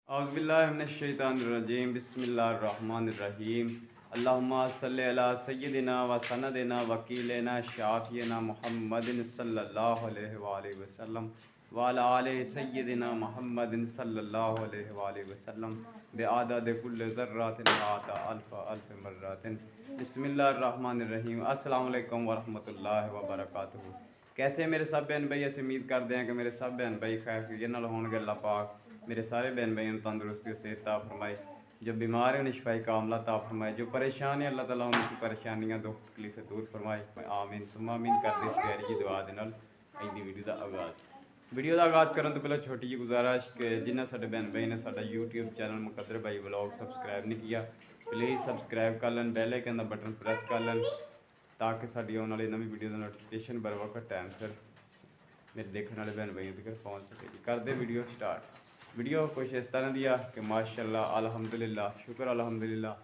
औज़ुबिल्लाहिमिनश्शैतानिर्रजीम बिस्मिल्लाहिर्रहमानिर्रहीम अल्लाहुम्मा सल्लि अला सय्यिदिना व सनदिना वकीलना शाफ़ियना मुहम्मदिन सल्लल्लाहु अलैहि वसल्लम व अला आलि सय्यिदिना मुहम्मदिन सल्लल्लाहु अलैहि वसल्लम बिआदद कुल्लि ज़र्रातिन आता अल्फ़ अल्फ़ मर्रातिन बिस्मिल्लाहिर्रहमानिर्रहीम। अस्सलामु अलैकुम व रहमतुल्लाहि व बरकातुहू। कैसे मेरे सब बहन भाई, अस उम्मीद करते हैं कि मेरे सब बहन भाई खैर खैरियत नाल होणगे। अल्लाह पाक मेरे सारे बहन भाइयों को तंदुरुस्ती और सेहत ता फरमाए। जो बीमार है उन्हें शिफाई कामला ता फरमाए। जो परेशान है अल्लाह ताला उनकी परेशानियां दुख तकलीफें दूर फरमाए। आमीन सुम्मा आमीन। करते इस प्यारी जी दुआ दे नाल अज दी वीडियो का आगाज़ करने तो पहले छोटी जी गुजारिश कि जिन्हें साडे बहन भाई ने साडा यूट्यूब चैनल मुकद्दर भाई व्लॉग सब्सक्राइब नहीं किया, प्लीज़ सब्सक्राइब कर लें, बेल आइकन का बटन प्रेस कर लें ताकि साडी आने वाली नवी वीडियो का नोटिफिकेशन बर वक्त टाइम सिर मेरे देखने वाले बहन भाइयों तक पहुँच सके। करते वीडियो स्टार्ट। वीडियो कुछ इस तरह दिया कि माशाअल्लाह अल्हम्दुलिल्लाह शुक्र अल्हम्दुलिल्लाह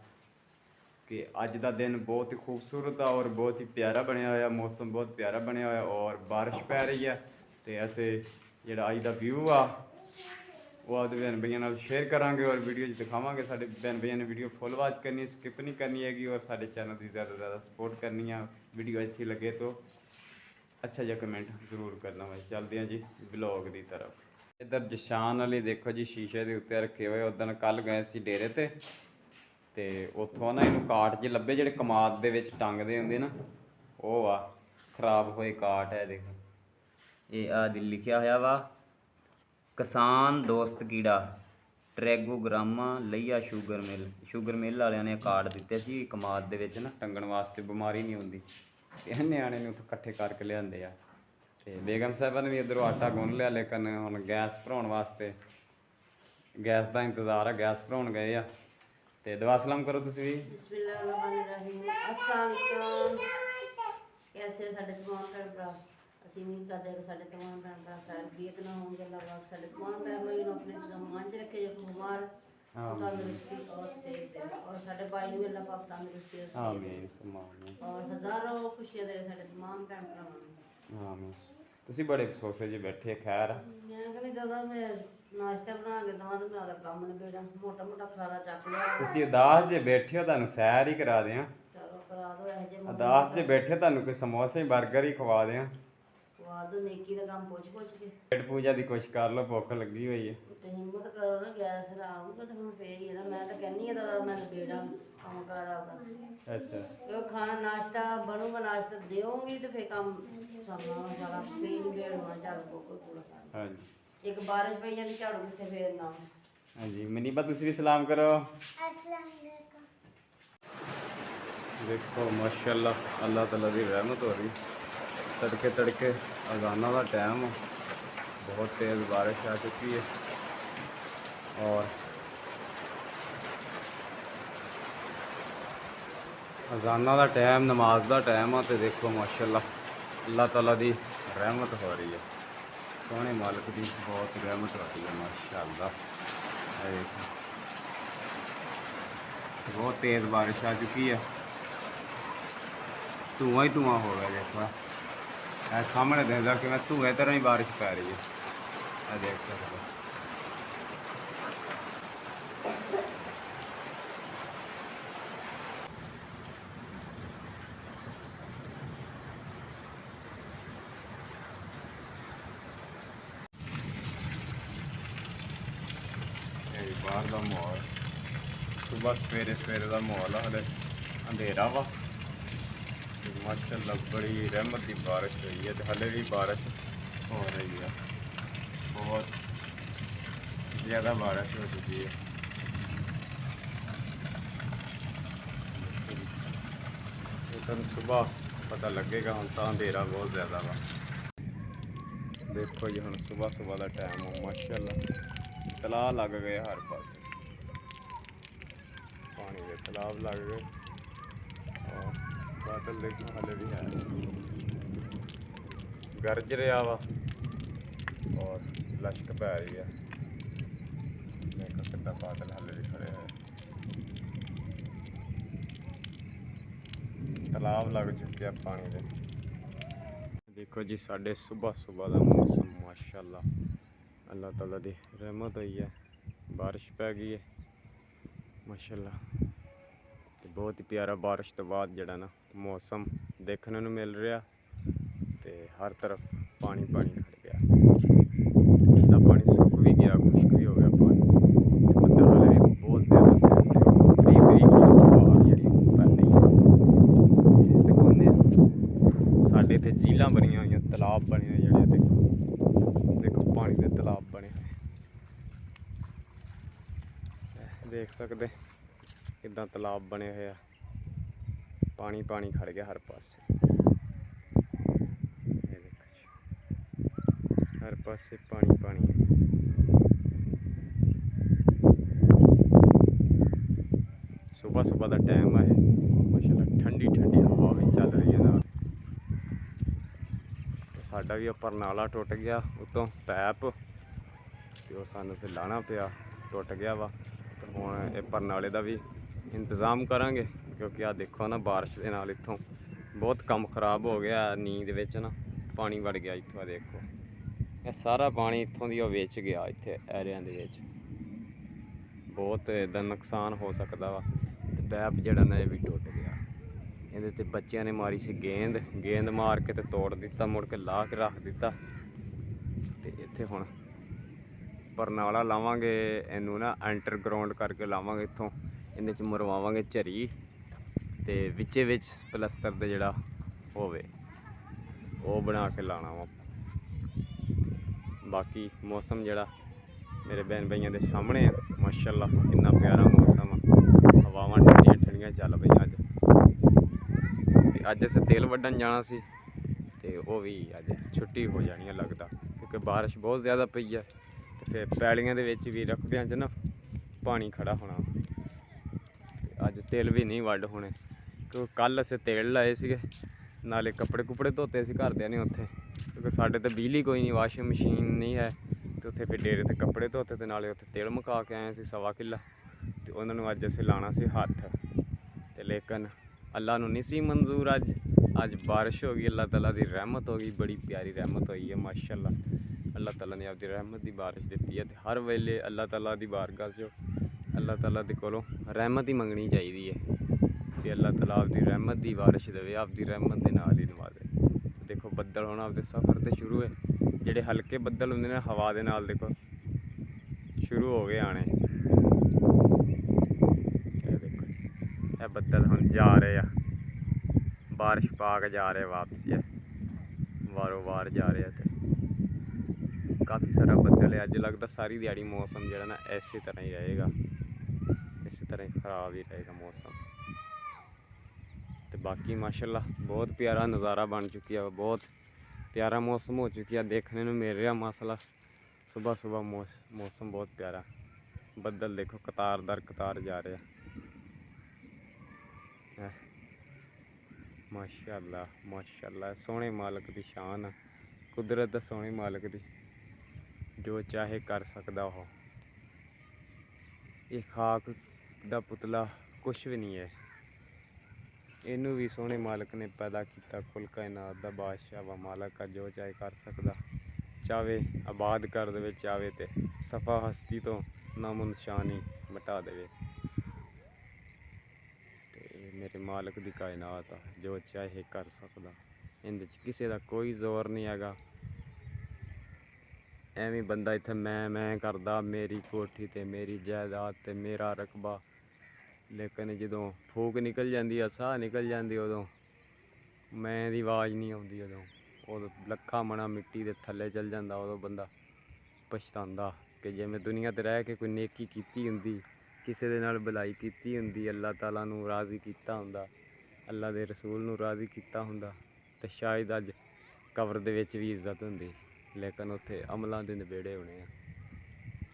कि अज का दिन बहुत ही खूबसूरत है और बहुत ही प्यारा बनया होया। मौसम बहुत प्यारा बनया होया और बारिश पै रही है। तो असे जोड़ा अज का व्यू आ वो आपके बहन भाइयों शेयर करांगे और वीडियो दिखावांगे। साडे बहन भाइयों ने वीडियो फुल वॉच करनी, स्किप नहीं करनी हैगी और साडे चैनल की ज़्यादा से ज़्यादा सपोर्ट करनी है। वीडियो अच्छी लगे तो अच्छा जहा कमेंट जरूर करना। भाई चलते हैं जी ब्लॉग की तरफ। इधर जशान वाली देखो जी शीशे के उत्ते रखे हुए। उदन कल गए सी डेरे ते उत्थों ना इनू काट जे लभे जेडे कमाद दे विच टंगदे हुंदे ना, वो आ खराब होए काट है। देखो ये आ लिखिया होया वा किसान दोस्त कीड़ा ट्रैगोग्रामा लईया शुगर मिल वालियां ने काट दिते सी कमाद दे विच ना टंगण वास्ते, बीमारी नहीं हुंदी। ते न्याणे ने उत्थों कट्ठे करके लिआंदे आ। ते बेगम साहबा ने भी इधरों आटा गुन लिया, लेकिन हुण गैस भराउण वास्ते गैस का इंतज़ार है, गैस भराउण गए आ। ते दुआ सलाम करो तुसीं भी। बिस्मिल्लाहिर्रहमानिर्रहीम। अस्सलाम वालेकुम। कैसे साडे तमाम भैन भरा, ਅਸੀਂ ਉਮੀਦ ਕਰਦੇ ਹਾਂ ਕਿ ਸਾਡੇ तमाम भैन भरा खैरियत ना होंगे। अल्लाह पाक साडे तमाम भैन भाई अपने ज़मान च रखे, जो बीमार तंदुरुस्ती और सेहत दे और साडे भाई नूं अल्लाह पाक तंदुरुस्ती और सेहत आमीन सुम्मा आमीन और हज़ारों खुशियां दे साडे तमाम भैन भरावां नूं। आमीन। तुसीं बड़े अफसोसे जे बैठे खैर। मैं कहनी दादा मैं नाश्ता बना के दवां तो मैं आपदा कम नबेड़ा, मोटा मोटा खलारा चक लिया। तुसीं उदास जे बैठे हो, तुहानूं सैर ही करा दें। चलो करा दो ऐसे जे मौसम उदास जे बैठे तुहानूं कोई समोसे बर्गर ही खवा दें। ਖਵਾ ਦੋ नेकी का काम पुछ पुछ के। पेट पूजा की कुछ कर लो, भुख लगी हुई है। ਤੇ ਹਿੰਮਤ ਕਰੋ ਨਾ, ਗੈਸ ਲਾਉਂਗਾ ਤੇ ਹੁਣ ਫੇਰ ਹੀ ਹੈ ਨਾ। ਮੈਂ ਤਾਂ ਕਹਿੰਨੀ ਆ ਤਾਂ ਮੈਂ ਨਬੇੜਾ ਕੰਮ ਕਰ ਆਪਦਾ। अच्छा ਜੋ ਖਾਣਾ ਨਾਸ਼ਤਾ ਬਣੂਗਾ, ਨਾਸ਼ਤਾ ਦੇਵਾਂਗੀ ਤੇ ਫੇਰ ਕੰਮ ਸਾਰਾ ਸਾਰਾ ਫੇਰ ਨਬੇੜ ਹੋਣਾ ਝਾੜੂ ਪੋਕਾ ਪੂਰਾ ਕਰਨਾ। हाँ जी ਇੱਕ ਬਾਰਿਸ਼ ਪਈ ਜਾਂਦੀ ਝਾੜੂ ਕਿੱਥੇ ਫੇਰ ਨਾ। हाँ जी मनीबा तुसीं भी सलाम करो। देखो माशाअल्लाह अल्लाह ताला की रहमत हो रही। तड़के तड़के अजाना का टाइम, बहुत तेज़ बारिश आ चुकी है और अजाना का टाइम नमाज का टाइम आ। तो देखो माशाअल्लाह अल्लाह ताला की रहमत हो रही है। सोहने मालिक की बहुत रहमत हो रही है माशाअल्लाह। देखो बहुत तेज़ बारिश आ चुकी है, धुआं ही धुआं हो गया। देखो सामने देखा कि मैं धुएं तरह ही बारिश पै रही है। देख सकते हो बाहर का माहौल, सुबह सवेरे सवेरे का माहौल है। हले अंधेरा वा, माशाअल्लाह बड़ी रहमत की बारिश हुई है। तो हले भी बारिश हो रही है, बहुत ज़्यादा बारिश हो चुकी है। तो सुबह पता लगेगा, हम तो अंधेरा बहुत ज़्यादा वा। देखो जी हम सुबह सुबह का टाइम है माशाअल्लाह। तलाब लग गए हर पास, पानी के तलाब लग गए और बादल देखो हले भी है, गरज रहा वा और लश्क पै रही है। देखो कितना बादल हले भी खड़े हैं, तालाब लग चुके हैं पानी के। देखो जी साढ़े सुबह सुबह का मौसम माशाअल्लाह अल्लाह ताला दी रहमत हुई है। ਬਾਰਿਸ਼ ਪੈ ਗਈ ਹੈ ਮਾਸ਼ਾਅੱਲਾ। ਤੇ ਬਹੁਤ ਹੀ ਪਿਆਰਾ ਬਾਰਿਸ਼ ਤੋਂ ਬਾਅਦ ਜਿਹੜਾ ਨਾ ਮੌਸਮ ਦੇਖਣ ਨੂੰ ਮਿਲ ਰਿਹਾ ਤੇ ਹਰ ਤਰਫ ਪਾਣੀ ਪਾਣੀ ਖੜ ਗਿਆ। ਅੱਧਾ ਪਾਣੀ ਸੁੱਕ ਵੀ ਗਿਆ, ਖੁਸ਼ਕ ਵੀ ਹੋ ਗਿਆ ਪਾਣੀ। ਤੇ ਬੱਦਲ ਵਾਲੇ ਵੀ ਬਹੁਤ ਜ਼ਿਆਦਾ ਸਿਰ ਤੇ ਉਹ ਬਰੀਕ ਬਰੀਕ ਬਾਹਰ ਜਿਹੜੀ ਪੈ ਰਹੀ ਦਿਖਾਉਂਦੇ ਆ। ਸਾਡੇ ਇੱਥੇ ਝੀਲਾਂ ਬਣੀਆਂ ਹੋਈਆਂ, ਤਲਾਬ ਬਣੇ ਹੋਏ ਜਿਹੜੇ ਦੇਖੋ ਪਾਣੀ ਦੇ ਤਲਾਬ ਬਣੇ ਹੋਏ ਦੇਖ ਸਕਦੇ ਕਿੱਦਾਂ ਤਲਾਬ ਬਣੇ ਹੋਏ ਆ। ਪਾਣੀ ਪਾਣੀ ਖੜ ਗਿਆ ਹਰ ਪਾਸੇ, ਇਹ ਦੇਖੋ ਹਰ ਪਾਸੇ ਪਾਣੀ ਪਾਣੀ। ਸੁਬਾਹ ਸੁਬਾਹ ਦਾ ਟਾਈਮ ਹੈ ਮਾਸ਼ਾਅੱਲਾ, ਠੰਡੀ ਠੰਡੀ ਹਵਾ ਵੀ ਚੱਲ ਰਹੀ ਹੈ ਨਾਲ। ਸਾਡਾ ਵੀ ਉੱਪਰ ਨਾਲਾ ਟੁੱਟ ਗਿਆ ਉਤੋਂ ਪੈਪ, ਤੇ ਉਹ ਸਾਨੂੰ ਫਿਰ ਲਾਣਾ ਪਿਆ, ਟੁੱਟ ਗਿਆ ਵਾ। ਤੇ ਹੁਣ ਇਹ ਪਰਨਾਲੇ ਦਾ ਵੀ ਇੰਤਜ਼ਾਮ ਕਰਾਂਗੇ, ਕਿਉਂਕਿ ਆ ਦੇਖੋ ਨਾ ਬਾਰਿਸ਼ ਦੇ ਨਾਲ ਇੱਥੋਂ ਬਹੁਤ ਕੰਮ ਖਰਾਬ ਹੋ ਗਿਆ। ਨੀਂਦ ਵਿੱਚ ਨਾ ਪਾਣੀ ਵੜ ਗਿਆ ਇੱਥੋਂ, ਆ ਦੇਖੋ ਇਹ ਸਾਰਾ ਪਾਣੀ ਇੱਥੋਂ ਦੀ ਉਹ ਵਿੱਚ ਗਿਆ ਇੱਥੇ ਐਰਿਆਂ ਦੇ ਵਿੱਚ। ਬਹੁਤ ਇਹਦਾ ਨੁਕਸਾਨ ਹੋ ਸਕਦਾ ਵਾ। ਤੇ ਪੈਪ ਜਿਹੜਾ ਨਾ ਇਹ ਵੀ ਟੁੱਟ ਗਿਆ। ਇਹਦੇ ਤੇ ਬੱਚਿਆਂ ਨੇ ਮਾਰੀ ਸੀ ਗੇਂਦ ਮਾਰ ਕੇ ਤੇ ਤੋੜ ਦਿੱਤਾ, ਮੁੜ ਕੇ ਲਾ ਕੇ ਰੱਖ ਦਿੱਤਾ। ਤੇ ਇੱਥੇ ਹੁਣ ਪਰਨਾਲਾ ਲਾਵਾਂਗੇ, ਇਹਨੂੰ ਨਾ ਅੰਡਰਗਰਾਉਂਡ ਕਰਕੇ ਲਾਵਾਂਗੇ। ਇੱਥੋਂ ਇਹਦੇ 'ਚ ਮਰਵਾਵਾਂਗੇ ਝਰੀ, ਤੇ ਵਿੱਚੇ ਵਿੱਚ ਪਲਸਤਰ ਦੇ ਜਿਹੜਾ ਹੋਵੇ ਉਹ ਬਣਾ ਕੇ ਲਾਣਾ ਵਾ। ਬਾਕੀ ਮੌਸਮ ਜਿਹੜਾ ਮੇਰੇ ਭੈਣ ਭਾਈਆਂ ਦੇ ਸਾਹਮਣੇ ਆ ਮਾਸ਼ਾਅੱਲਾ, ਕਿੰਨਾ ਪਿਆਰਾ ਮੌਸਮ ਆ। ਹਵਾਵਾਂ ਠੰਡੀਆਂ ਠੰਡੀਆਂ ਚੱਲ ਪਈਆਂ ਅੱਜ। ਤੇ ਅੱਜ ਅਸੀਂ ਤੇਲ ਵੱਢਣ ਜਾਣਾ ਸੀ, ਤੇ ਉਹ ਵੀ ਅੱਜ ਛੁੱਟੀ ਹੋ ਜਾਣੀ ਹੈ ਲੱਗਦਾ, ਕਿਉਂਕਿ ਬਾਰਿਸ਼ ਬਹੁਤ ਜ਼ਿਆਦਾ ਪਈ ਹੈ। ਤੇ ਫਿਰ ਪੈਲੀਆਂ ਦੇ ਵਿੱਚ ਵੀ ਰਕਬਿਆਂ 'ਚ ਨਾ ਪਾਣੀ ਖੜਾ ਹੋਣਾ। ਤੇ ਅੱਜ ਤੇਲ ਵੀ ਨਹੀਂ ਵੱਢ ਹੋਣੇ, ਕਿਉਂਕਿ ਕੱਲ੍ਹ ਅਸੀਂ ਤੇਲ ਲਾਏ ਸੀਗੇ, ਨਾਲੇ ਕੱਪੜੇ ਕੁਪੜੇ ਧੋਤੇ ਸੀ ਘਰਦਿਆਂ ਨੇ ਉੱਥੇ, ਕਿਉਂਕਿ ਸਾਡੇ ਤਾਂ ਬਿਜਲੀ ਕੋਈ ਨਹੀਂ, ਵਾਸ਼ਿੰਗ ਮਸ਼ੀਨ ਨਹੀਂ ਹੈ। ਤੇ ਉੱਥੇ ਫਿਰ ਡੇਰੇ 'ਤੇ ਕੱਪੜੇ ਧੋਤੇ, ਤੇ ਨਾਲੇ ਉੱਥੇ ਤੇਲ ਮੁਕਾ ਕੇ ਆਏ ਸੀ 1.25 ਕਿੱਲਾ। ਤੇ ਉਹਨਾਂ ਨੂੰ ਅੱਜ ਅਸੀਂ ਲਾਣਾ ਸੀ ਹੱਥ, ਤੇ ਲੇਕਿਨ ਅੱਲਾ ਨੂੰ ਨਹੀਂ ਸੀ ਮਨਜ਼ੂਰ। ਅੱਜ ਬਾਰਿਸ਼ ਹੋ ਗਈ, ਅੱਲਾਹ ਤਾਲਾ ਦੀ ਰਹਿਮਤ ਹੋ ਗਈ, ਬੜੀ ਪਿਆਰੀ ਰਹਿਮਤ ਹੋਈ ਹੈ ਮਾਸ਼ਾਅੱਲਾ। ਅੱਲਾਹ ਤਾਲਾ ਨੇ ਆਪਦੀ ਰਹਿਮਤ ਦੀ ਬਾਰਿਸ਼ ਦਿੱਤੀ ਹੈ। ਤੇ ਹਰ ਵੇਲੇ ਅੱਲਾਹ ਤਾਲਾ ਦੀ ਬਾਰਗਾਹ 'ਚ ਅੱਲਾਹ ਤਾਲਾ ਦੇ ਕੋਲੋਂ ਰਹਿਮਤ ਹੀ ਮੰਗਣੀ ਚਾਹੀਦੀ ਹੈ ਕਿ ਅੱਲਾਹ ਤਾਲਾ ਆਪਦੀ ਰਹਿਮਤ ਦੀ ਬਾਰਿਸ਼ ਦੇਵੇ, ਆਪਦੀ ਰਹਿਮਤ ਦੇ ਨਾਲ ਹੀ ਨਵਾਜ਼ੇ। ਦੇਖੋ ਬੱਦਲ ਹੁਣ ਆਪਦੇ ਸਫ਼ਰ 'ਤੇ ਸ਼ੁਰੂ ਹੈ। ਜਿਹੜੇ ਹਲਕੇ ਬੱਦਲ ਹੁੰਦੇ ਨੇ ਹਵਾ ਦੇ ਨਾਲ ਦੇਖੋ ਸ਼ੁਰੂ ਹੋ ਗਏ ਆਣੇ। ਇਹ ਦੇਖੋ ਇਹ ਬੱਦਲ ਹੁਣ ਜਾ ਰਹੇ ਆ, ਬਾਰਿਸ਼ ਪਾ ਕੇ ਜਾ ਰਹੇ ਵਾਪਸੀ ਹੈ, ਵਾਰੋ ਵਾਰ ਜਾ ਰਹੇ ਆ। ਤੇ ਕਾਫੀ ਸਾਰਾ ਬੱਦਲ ਹੈ। ਅੱਜ ਲੱਗਦਾ ਸਾਰੀ ਦਿਹਾੜੀ ਮੌਸਮ ਜਿਹੜਾ ਨਾ ਇਸੇ ਤਰ੍ਹਾਂ ਹੀ ਰਹੇਗਾ, ਇਸੇ ਤਰ੍ਹਾਂ ਹੀ ਖਰਾਬ ਹੀ ਰਹੇਗਾ ਮੌਸਮ। ਤੇ ਬਾਕੀ ਮਾਸ਼ਾਅੱਲਾ ਬਹੁਤ ਪਿਆਰਾ ਨਜ਼ਾਰਾ ਬਣ ਚੁੱਕਿਆ, ਬਹੁਤ ਪਿਆਰਾ ਮੌਸਮ ਹੋ ਚੁੱਕਿਆ, ਦੇਖਣੇ ਨੂੰ ਮਿਲ ਰਿਹਾ ਮਾਸ਼ਾਅੱਲਾ। ਸੁਬਾਹ ਸੁਬਾਹ ਮੌਸਮ ਬਹੁਤ ਪਿਆਰਾ, ਬੱਦਲ ਦੇਖੋ ਕਤਾਰ ਦਰ ਕਤਾਰ ਜਾ ਰਿਹਾ। ਮਾਸ਼ਾਅੱਲਾ ਮਾਸ਼ਾਅੱਲਾ, ਸੋਹਣੇ ਮਾਲਕ ਦੀ ਸ਼ਾਨ, ਕੁਦਰਤ ਦਾ ਸੋਹਣੇ ਮਾਲਕ ਦੀ, ਜੋ ਚਾਹੇ ਕਰ ਸਕਦਾ ਉਹ। ਇਹ ਖਾਕ ਦਾ ਪੁਤਲਾ ਕੁਛ ਵੀ ਨਹੀਂ ਹੈ, ਇਹਨੂੰ ਵੀ ਸੋਹਣੇ ਮਾਲਕ ਨੇ ਪੈਦਾ ਕੀਤਾ। ਕੁਲ ਕਾਇਨਾਤ ਦਾ ਬਾਦਸ਼ਾਹ ਵਾ ਮਾਲਕ ਆ, ਜੋ ਚਾਹੇ ਕਰ ਸਕਦਾ। ਚਾਹੇ ਆਬਾਦ ਕਰ ਦੇਵੇ, ਚਾਹੇ ਤੇ ਸਫਾ ਹਸਤੀ ਤੋਂ ਨਾਮੋ ਨਿਸ਼ਾਨੀ ਮਿਟਾ ਦੇਵੇ। ਤੇ ਮੇਰੇ ਮਾਲਕ ਦੀ ਕਾਇਨਾਤ ਆ, ਜੋ ਚਾਹੇ ਕਰ ਸਕਦਾ। ਇਹਦੇ 'ਚ ਕਿਸੇ ਦਾ ਕੋਈ ਜ਼ੋਰ ਨਹੀਂ ਹੈਗਾ। ਐਵੇਂ ਬੰਦਾ ਇੱਥੇ ਮੈਂ ਕਰਦਾ, ਮੇਰੀ ਕੋਠੀ ਤੇ ਮੇਰੀ ਜਾਇਦਾਦ ਤੇ ਮੇਰਾ ਰਕਬਾ, ਲੇਕਿਨ ਜਦੋਂ ਫੂਕ ਨਿਕਲ ਜਾਂਦੀ ਆ, ਸਾਹ ਨਿਕਲ ਜਾਂਦੀ, ਉਦੋਂ ਮੈਂ ਦੀ ਆਵਾਜ਼ ਨਹੀਂ ਆਉਂਦੀ। ਉਦੋਂ ਲੱਖਾਂ ਮਣਾ ਮਿੱਟੀ ਦੇ ਥੱਲੇ ਚਲ ਜਾਂਦਾ। ਉਦੋਂ ਬੰਦਾ ਪਛਤਾਉਂਦਾ ਕਿ ਜਿਵੇਂ ਦੁਨੀਆ 'ਤੇ ਰਹਿ ਕੇ ਕੋਈ ਨੇਕੀ ਕੀਤੀ ਹੁੰਦੀ, ਕਿਸੇ ਦੇ ਨਾਲ ਭਲਾਈ ਕੀਤੀ ਹੁੰਦੀ, ਅੱਲਾਹ ਤਾਲਾ ਨੂੰ ਰਾਜ਼ੀ ਕੀਤਾ ਹੁੰਦਾ, ਅੱਲਾਹ ਦੇ ਰਸੂਲ ਨੂੰ ਰਾਜ਼ੀ ਕੀਤਾ ਹੁੰਦਾ, ਤੇ ਸ਼ਾਇਦ ਅੱਜ ਕਬਰ ਦੇ ਵਿੱਚ ਵੀ ਇੱਜ਼ਤ ਹੁੰਦੀ। ਲੇਕਿਨ ਉੱਥੇ ਅਮਲਾਂ ਦੇ ਨਿਬੇੜੇ ਹੋਣੇ ਆ।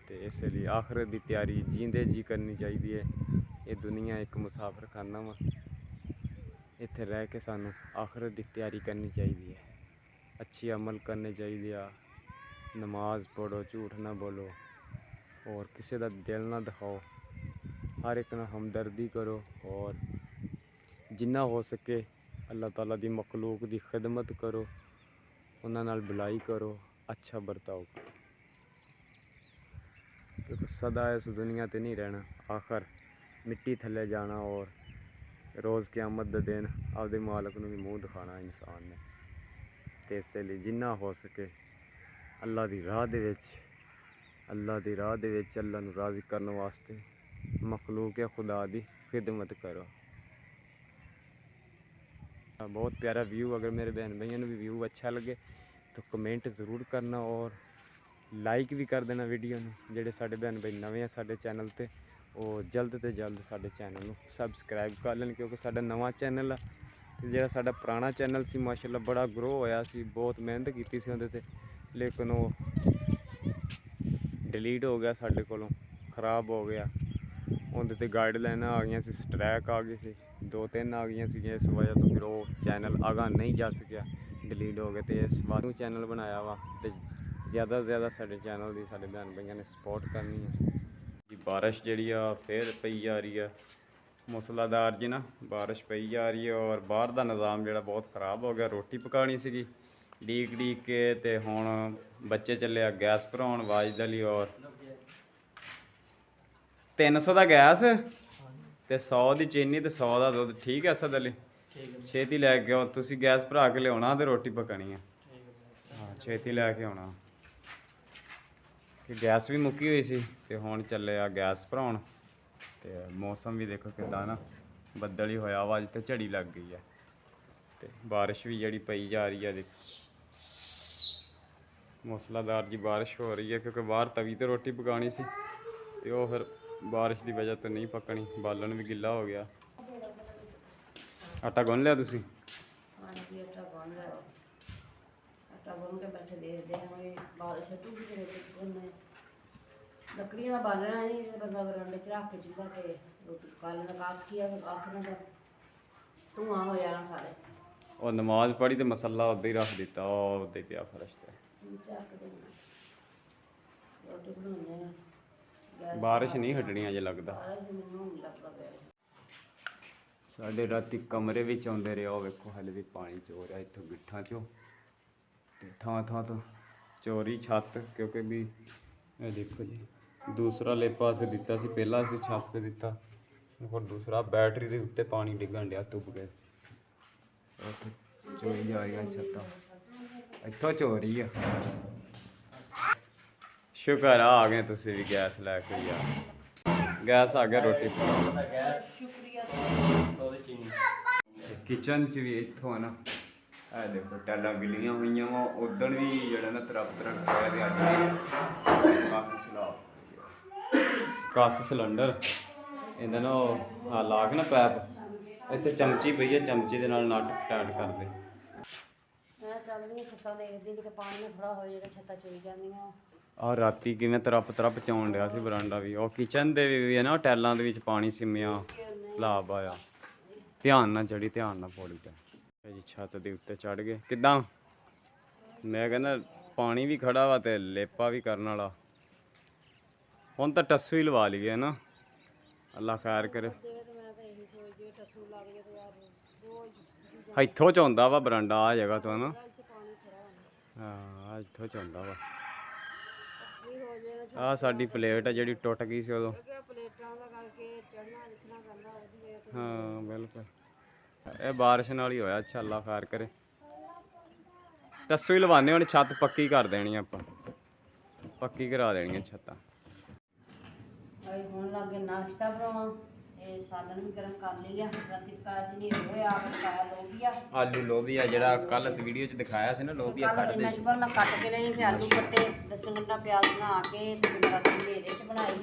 ਤੇ ਇਸ ਲਈ ਆਖਰਤ ਦੀ ਤਿਆਰੀ ਜੀਂਦੇ ਜੀ ਕਰਨੀ ਚਾਹੀਦੀ ਹੈ। ਇਹ ਦੁਨੀਆ ਇੱਕ ਮੁਸਾਫਰਖਾਨਾ ਵਾ, ਇੱਥੇ ਰਹਿ ਕੇ ਸਾਨੂੰ ਆਖਰਤ ਦੀ ਤਿਆਰੀ ਕਰਨੀ ਚਾਹੀਦੀ ਹੈ। ਅੱਛੇ ਅਮਲ ਕਰਨੇ ਚਾਹੀਦੇ ਆ, ਨਮਾਜ਼ ਪੜ੍ਹੋ, ਝੂਠ ਨਾ ਬੋਲੋ, ਔਰ ਕਿਸੇ ਦਾ ਦਿਲ ਨਾ ਦਿਖਾਓ, ਹਰ ਇੱਕ ਨਾਲ ਹਮਦਰਦੀ ਕਰੋ, ਔਰ ਜਿੰਨਾ ਹੋ ਸਕੇ ਅੱਲਾਹ ਤਾਲਾ ਦੀ ਮਖਲੂਕ ਦੀ ਖਿਦਮਤ ਕਰੋ, ਉਹਨਾਂ ਨਾਲ ਭਲਾਈ ਕਰੋ, ਅੱਛਾ ਵਰਤਾਓ। क्योंकि सदा इस दुनिया ते नहीं रहना, आखिर मिट्टी थल्ले जाना और रोज़ क़यामत दे दिन आपदे मालक नूं भी मूँह दिखाना इंसान ने। ते इसलिए जिन्ना हो सके अल्लाह दी राह दे विच अल्लाह नूं राज़ी करने वास्ते मखलूक खुदा दी खिदमत करो। बहुत प्यारा व्यू, अगर मेरे बहन भाइयों भी व्यू अच्छा लगे तो कमेंट ज़रूर करना और लाइक भी कर देना वीडियो नूं। जेडे साडे बहन भाई नवे हैं साडे चैनल ते वो जल्द तो जल्द साडे चैनल नूं सबसक्राइब कर लें, क्योंकि साडा नवा चैनल है। जेड़ा साडा पुराना चैनल सी माशाल्लाह बड़ा ग्रो होया सी, बहुत मेहनत की सी उहदे ते, लेकिन वो डिलीट हो गया साडे कोलों, ख़राब हो गया। उहदे ते गाइडलाइन आ गई सी, स्ट्रैक आ गई सी, 2-3 आ गई सी, इस वजह तो फिर वो चैनल आगा नहीं जा सकिया, डिलीट हो गया। तो इस बार चैनल बनाया वा तो ज़्यादा से ज़्यादा साडे चैनल की साडे बहन भाइयों ने सपोर्ट करनी है जी। बारिश जी फिर पई जा रही है मूसलाधार जी ना, बारिश पई जा रही है और बाहर का निज़ाम जो बहुत ख़राब हो गया। रोटी पकानी सी ਡੀਕ ਕੇ ਤੇ ਹੁਣ ਬੱਚੇ ਚੱਲੇ ਆ ਗੈਸ ਭਰਾਉਣ ਵਾਜਦ ਲਈ, ਔਰ 300 ਦਾ ਗੈਸ ਤੇ 100 ਦੀ ਚੀਨੀ ਤੇ 100 ਦਾ ਦੁੱਧ। ਠੀਕ ਹੈ ਅਸਦ ਅਲੀ, ਛੇਤੀ ਲੈ ਕੇ ਆਓ ਤੁਸੀਂ, ਗੈਸ ਭਰਾ ਕੇ ਲਿਆਉਣਾ ਤੇ ਰੋਟੀ ਪਕਾਣੀ ਆ। ਹਾਂ ਛੇਤੀ ਲੈ ਕੇ ਆਉਣਾ ਕਿ ਗੈਸ ਵੀ ਮੁੱਕੀ ਹੋਈ ਸੀ ਤੇ ਹੁਣ ਚੱਲੇ ਆ ਗੈਸ ਭਰਾਉਣ। ਤੇ ਮੌਸਮ ਵੀ ਦੇਖੋ ਕਿੱਦਾਂ ਨਾ ਬੱਦਲ ਹੀ ਹੋਇਆ ਵਾ, ਅੱਜ ਤੇ ਝੜੀ ਲੱਗ ਗਈ ਆ ਤੇ ਬਾਰਿਸ਼ ਵੀ ਜਿਹੜੀ ਪਈ ਜਾ ਰਹੀ ਆ। ਦੇਖੋ मूसलाधार जी बारिश हो रही है, क्योंकि बाहर तवी तो रोटी पकानी सी ते वो फिर बारिश की वजह तो नहीं पकनी, बालन भी गिला हो गया। आटा गुन लिया तुसी? हाँ जी आटा गुन लिया, आटा गुन के बैठे देखते हैं बारिश हटूगी फिर रोटी पकाने। लकड़ियां का बालना नहीं, बंदा बरांडे च रख के चूल्हा ते रोटी पका लेंदा, कख ही कख ना धुआं हो जाना सारे। और नमाज पढ़ी तो मसला उदा ही रख दिता, उदा ही पिया फर्श ते। बारिश नहीं हटनी अजे लगता। साढ़े राती कमरे विच आउंदे रहे, वो वेखो हले भी पानी चो रहा इत्थों गिट्ठां चो, थां थां तो चोरी छत, क्योंकि भी ये देखो जी दूसरा लेपा असें दिता सी, पहला असें छत ते दिता और दूसरा बैटरी के उत्ते पानी डिगन दिया तुब गए। चोरी आ गई छत्तां इत्थों चोरी है। शुक्र आ गए तुसी भी गैस लैके यार, गैस आ गया रोटी किचन च भी इत्थों है ना। है देखो टैलां गिलियां हुई वा, उदण भी जड़ा ना तरप तरक पाया काफी सलाब कस सिलेंडर इहदा ना ला के ना पैप इत्थे चमची पई है, चमची दे नाल नट टाइट कर दे। ਆ ਰਾਤੀ ਕਿਵੇਂ ਤਰਪ ਚੌਣ ਡਿਆ ਸੀ ਬਰਾਂਡਾ ਵੀ, ਉਹ ਕਿਚਨ ਦੇ ਵੀ ਹੈ ਨਾ ਟੈਲਾਂ ਦੇ ਵਿੱਚ ਪਾਣੀ ਸਿਮਿਆ ਸਲਾਬ ਆਇਆ। ਧਿਆਨ ਨਾਲ ਚੜੀ, ਧਿਆਨ ਨਾਲ ਪੌੜੀ ਤੇ ਜੀ ਛੱਤ ਦੇ ਉੱਤੇ ਚੜ ਗਏ। ਕਿੱਦਾਂ ਮੈਂ ਕਹਿੰਦਾ ਪਾਣੀ ਵੀ ਖੜਾ ਵਾ ਤੇ ਲੇਪਾ ਵੀ ਕਰਨ ਵਾਲਾ। ਹੁਣ ਤਾਂ ਟੱਸੂ ਹੀ ਲਵਾ ਲਈਏ ਨਾ, ਅੱਲਾ ਖੈਰ ਕਰੇ। ਇੱਥੋਂ ਚੌਂਦਾ ਵਾ ਬਰਾਂਡਾ ਆ ਜਗ੍ਹਾ ਤੋਂ ਨਾ, ਹਾਂ ਇੱਥੋਂ ਚੌਂਦਾ ਵਾ। ਆ ਸਾਡੀ ਪਲੇਟ ਆ ਜਿਹੜੀ ਟੁੱਟ ਗਈ ਸੀ ਉਦੋਂ। ਹਾਂ ਬਿਲਕੁਲ ਇਹ ਬਾਰਿਸ਼ ਨਾਲ ਹੀ ਹੋਇਆ। ਅੱਛਾ ਅੱਲਾ ਖੈਰ ਕਰੇ। ਟੱਸੂ ਹੀ ਲਵਾਨੇ, ਹੁਣ ਛੱਤ ਪੱਕੀ ਕਰ ਦੇਣੀ ਆਪਾਂ, ਪੱਕੀ ਕਰਾ ਦੇਣੀਆਂ ਛੱਤਾਂ। ਹੁਣ ਲੱਗੇ ਨਾਸ਼ਤਾ ਬਣਾਉਣਾ, ਇਹ ਸਾਲਨ ਵੀ ਗਰਮ ਕਰ ਲਿਆ। ਰਾਤੀ ਪਕਾਇਆ ਸੀ ਹੋਇਆ, ਪਕਾਇਆ ਲੋਬੀਆ, ਆਲੂ ਲੋਬੀਆ ਜਿਹੜਾ ਕੱਲ ਇਸ ਵੀਡੀਓ 'ਚ ਦਿਖਾਇਆ ਸੀ ਨਾ, ਲੋਬੀਆ ਕੱਟਦੇ ਸੀ। ਮੈਂ ਕੱਟ ਕੇ ਲਈ, ਫਿਰ ਆਲੂ ਕੱਟੇ, ਲਸਣ ਗੰਢਾ ਪਿਆਜ਼ ਬਣਾ ਕੇ ਤੇ ਰਾਤੀ ਹਨੇਰੇ 'ਚ ਬਣਾਈ।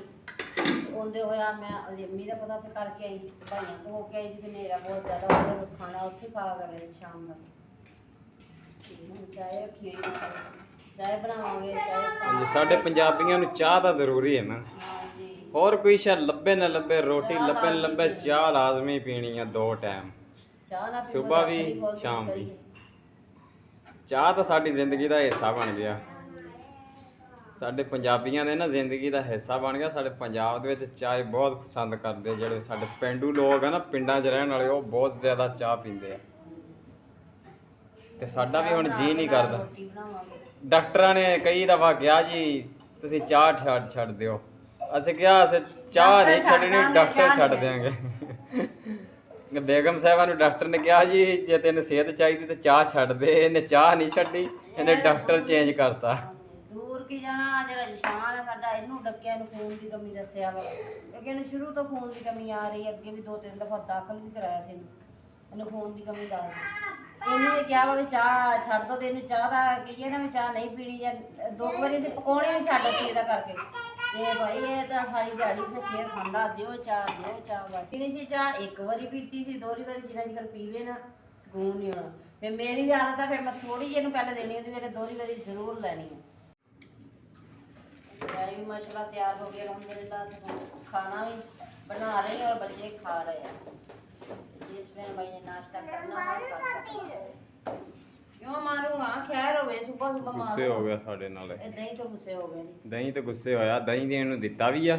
ਆਉਂਦੇ ਹੋਇਆ ਮੈਂ ਅੰਮੀ ਦਾ ਪਤਾ ਫਿਰ ਕਰਕੇ ਆਈ, ਭਾਈਆਂ ਤੋਂ ਹੋ ਕੇ ਆਈ ਸੀ ਕਿ ਹਨੇਰਾ ਬਹੁਤ ਜ਼ਿਆਦਾ ਹੋ ਗਿਆ, ਖਾਣਾ ਉੱਥੇ ਖਾ ਕਰੇ ਸ਼ਾਮ ਦਾ। ਚਾਹ ਰੱਖੀ ਹੋਈ, ਚਾਹ ਬਣਾਵਾਂਗੇ। ਚਾਹ ਸਾਡੇ ਪੰਜਾਬੀਆਂ ਨੂੰ ਚਾਹ ਤਾਂ ਜ਼ਰੂਰੀ ਹੈ ਨਾ, और कोई शायद लब्बे न लब्बे, रोटी लब्बे न लब्बे, चाह लाजमी पीनी है 2 टाइम, सुबह भी शाम भी। चाह तो साडी जिंदगी का हिस्सा बन गया, साडे पंजाबियों ने ना जिंदगी का हिस्सा बन गया। साडे पंजाब दे विच चाय बहुत पसंद करते, जिहड़े साडे पेंडू लोग है ना, पिंडां 'च रहण वाले, वो बहुत ज़्यादा चाह पींदे आ। ते साडा भी हुण जी नहीं करदा। डॉक्टरां ने कई दफ़ा कहा जी तुसीं चाह छड्ड दिओ, ਅਸੀਂ ਕਿਹਾ ਅਸੀਂ ਚਾਹ ਨਹੀਂ ਡਾਕਟਰ ਛੱਡ ਛੱਡਣੀ, ਦਾਂਗੇ, ਡਾਕਟਰ ਚਾਹ ਛੱਡ ਨਹੀਂ ਦਿਆਂਗੇ। ਬੇਗਮ ਸਾਹਿਬਾ ਨੂੰ ਡਾਕਟਰ ਨੇ ਕਿਹਾ ਜੀ ਜੇ ਤੈਨੂੰ ਸਿਹਤ ਚਾਹੀਦੀ ਤੇ ਚਾਹ ਛੱਡ ਦੇ, ਇਹਨੇ ਚਾਹ ਨਹੀਂ ਛੱਡੀ, ਇਹਨੇ ਡਾਕਟਰ ਚੇਂਜ ਕਰਤਾ। ਦੂਰ ਕੀ ਜਾਣਾ, ਜਿਹੜਾ ਨਿਸ਼ਾਨ ਹੈ ਸਾਡਾ, ਇਹਨੂੰ ਡੱਕਿਆ ਨੂੰ ਖੂਨ ਦੀ ਕਮੀ ਦੱਸਿਆ ਵਾ, ਕਿਉਂਕਿ ਇਹਨੂੰ ਸ਼ੁਰੂ ਤੋਂ ਖੂਨ ਦੀ ਕਮੀ ਆ ਰਹੀ ਹੈ, ਅੱਗੇ ਵੀ 2-3 ਦਫਾ ਦਾਖਲ ਵੀ ਕਰਾਇਆ ਸੀ ਇਹਨੂੰ ਖੂਨ ਦੀ ਕਮੀ ਦਾ। ਇਹਨੂੰ ਇਹ ਕਿਹਾ ਵਾ ਵੀ ਚਾਹ ਛੱਡ ਦੋ, ਤੇ ਇਹਨੂੰ ਚਾਹ ਦਾ ਕਹੀਏ ਨਾ ਵੀ ਚਾਹ ਨਹੀਂ ਪੀਣੀ, ਜਾਂ 2 ਵਾਰੀ ਅਸੀਂ ਪਕੌੜੇ ਵੀ ਛੱਡ ਦਿੱਤੀ ਇਹਦਾ ਕਰਕੇ। ਤੇ ਭਾਈ ਇਹ ਤਾਂ ਸਾਰੀ ਦਿਹਾੜੀ ਫਿਰ ਸਿਰ ਖਾਂਦਾ, ਦਿਓ ਚਾਹ ਬਸ। ਪੀਣੀ ਸੀ ਚਾਹ 1 ਵਾਰੀ ਪੀਤੀ ਸੀ, 2 ਵਾਰੀ ਜਿੰਨਾ ਚਿਰ ਪੀਵੇ ਨਾ ਸਕੂਨ ਨਹੀਂ ਹੋਣਾ। ਫਿਰ ਮੇਰੀ ਵੀ ਆਦਤ ਆ, ਫਿਰ ਮੈਂ ਥੋੜੀ ਜਿਹੀ ਇਹਨੂੰ ਪਹਿਲੇ ਦੇਣੀ ਹੁੰਦੀ, ਮੇਰੇ 2 ਵਾਰੀ ਜ਼ਰੂਰ ਲੈਣੀ ਹੈ। भी माशाल्लाह तैयार हो गया अल्हम्दुलिल्लाह। खाना भी बना रहे हैं और बच्चे खा रहे हैं। जिसमें भाई ने नाश्ता करना है कर सकते हैं। क्यों मारूंगा, खैर होवे सुबह सुबह मार गुस्से हो गया साडे नाल। ए दही तो गुस्से हो गए जी। दही तो गुस्से होया, दही देन नु दित्ता भी आ।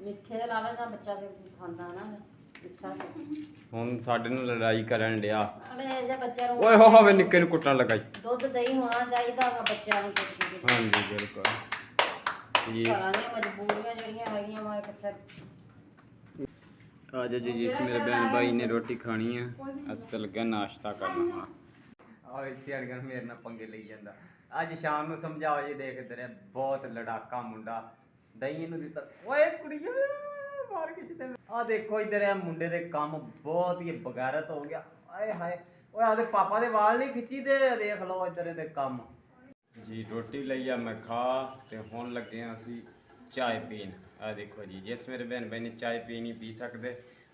मिठे दा लाला ना बच्चा के खांदा ना मिठा। ਹੁਣ ਸਾਡੇ ਨਾਲ ਲੜਾਈ ਕਰਨ ਡਿਆ। ਅਰੇ ਜੇ ਬੱਚਿਆਂ ਨੂੰ ਓਏ ਹੋ ਹੋਵੇ ਨਿੱਕੇ ਨੂੰ ਕੁੱਟਣ ਲਗਾਈ। ਦੁੱਧ ਦਹੀਂ ਹੋਣਾ ਚਾਹੀਦਾ ਵਾ ਬੱਚਿਆਂ ਨੂੰ ਕੁਝ। ਹਾਂਜੀ ਬਿਲਕੁਲ ਜੀ। ਘਰਾਂ ਦੀਆਂ ਮਜਬੂਰੀਆਂ ਜਿਹੜੀਆਂ ਹੈਗੀਆਂ ਵਾ ਕਿੱਥੇ। आज जी जिस मेरे बहन भाई ने रोटी खानी है, अस तो लगे नाश्ता करना। हाँ इतने अड़गन मेरे ना पंगे ले जाता। अज शाम को समझाओ जी, देखते रहे बहुत लड़ाका मुंडा दही नूं दिता। ओए कुड़िया मार के जिते आ देखो इधर है मुंडे दे काम बहुत ही बगैरत हो गया। आए हाय ओए आदे पापा दे वाल नहीं खिंची दे, देख लो इधर दे काम जी। रोटी लई आ मैं खा ते हुण लगे असी चाय पीन। आ देखो जी जिस मेरे बहन भाई ने चाय पी नहीं पी सकते,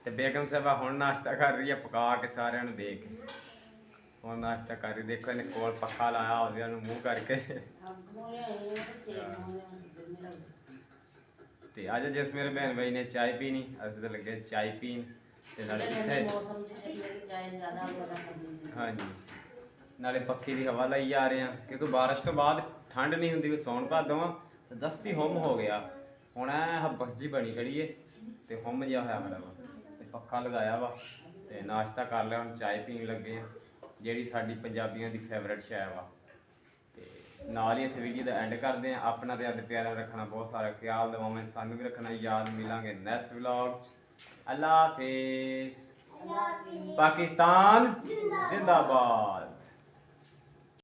तो बेगम साहबा हुण नाश्ता कर रही है पका के सारे दे के। हुण नाश्ता कर रही, देखो इन्हें कोल पक्खा लाया हो मुँह करके। ते अज जिस मेरे बहन भाई ने चाय पीनी, अस तो लगे चाय पीन ते नाले इत्थे हाँ जी नाले पक्खी की हवा लाई जा रहे हैं, क्योंकि बारिश तो बाद ठंड नहीं होंगी। सौन भादों तो दस्ती हुम हो गया। ਹੁਣ ਹੱਬਸ ਜੀ ਬਣੀ ਖੜੀ ਏ ਤੇ ਹੁਮ ਜਿਹਾ ਹੋਇਆ ਖੜਾ ਵਾ ਤੇ ਪੱਖਾ ਲਗਾਇਆ ਵਾ ਤੇ ਨਾਸ਼ਤਾ ਕਰ ਲਿਆ। ਹੁਣ ਚਾय ਪੀਣ ਲੱਗੇ ਆ, ਜਿਹੜੀ ਸਾਡੀ ਪੰਜਾਬੀਆਂ ਦੀ ਫੇਵਰੇਟ ਚਾय ਵਾ। ਤੇ ਨਾਲ ਹੀ ਇਸ ਵੀਡੀਓ ਦਾ ਐਂਡ ਕਰਦੇ ਆ। ਆਪਣਾ ਤੇ ਆਪਦੇ ਪਿਆਰਾ ਰੱਖਣਾ ਬਹੁਤ ਸਾਰਾ ਖਿਆਲ, ਦਵਾਵਾਂ ਸਾਨੂੰ ਵੀ ਰੱਖਣਾ ਯਾਦ। ਮਿਲਾਂਗੇ ਨੈਕਸਟ ਵਲੌਗ 'ਚ। ਅੱਲਾ ਹਾਫਿਜ਼। ਪਾਕਿਸਤਾਨ ਜ਼ਿੰਦਾਬਾਦ।